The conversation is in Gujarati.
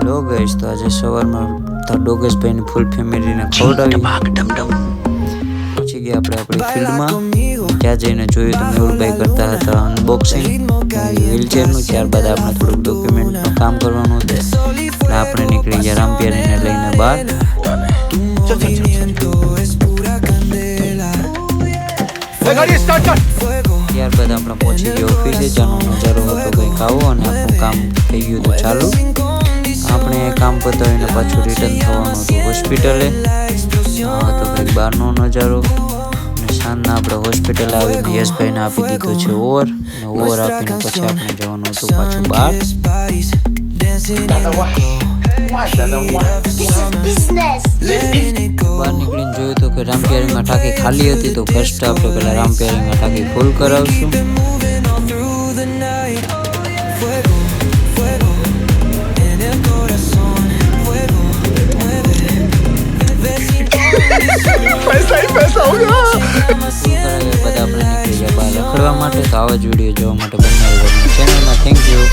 હેલો ગાઈસ, તો આજે સવારમાં ડોગેશભાઈની ફૂલ ફેમિલીને ખવડાવી પહોંચી ગયા આપણે આપણી ફિલ્ડમાં. ત્યાં જઈને જોયું તો મેહુલભાઈ કરતા હતા અનબોક્સિંગ વ્હીલચેરનું. ત્યારબાદ આપણે થોડુંક ડોક્યુમેન્ટનું કામ કરવાનું હતું એટલે આપણે નીકળી ગયા રામપિયારીને લઈને બહાર. ત્યારબાદ આપણે પહોંચી ગયા ઓફિસે. જેનો નજારો હતો કંઈક આવો અને આપણું કામ થઈ ગયું હતું ચાલુ. આપણે કામ પતાવીને પાછું રિટર્ન થવાનું હતું હોસ્પિટલે. આ હતો કંઈક બહારનો નજારો. અને સાંજના આપણે હોસ્પિટલ આવીને યશભાઈને આપી દીધો છે ઓવર. અને ઓવર આપીને પછી આપણે જવાનું હતું પાછું બહાર. બહાર નીકળીને જોયું તો કે રામપિયારીમાં ટાંકી ખાલી હતી. તો ફર્સ્ટ આપણે પહેલાં રામપિયારીમાં ટાંકી ફૂલ કરાવશું. પૈસા હો ગયા. બધા આપણે નીકળી ગયા બહાર રખડવા માટે. તો આવા જ વિડીયો જોવા માટે બનાવી ચેનલમાં થેન્ક યુ.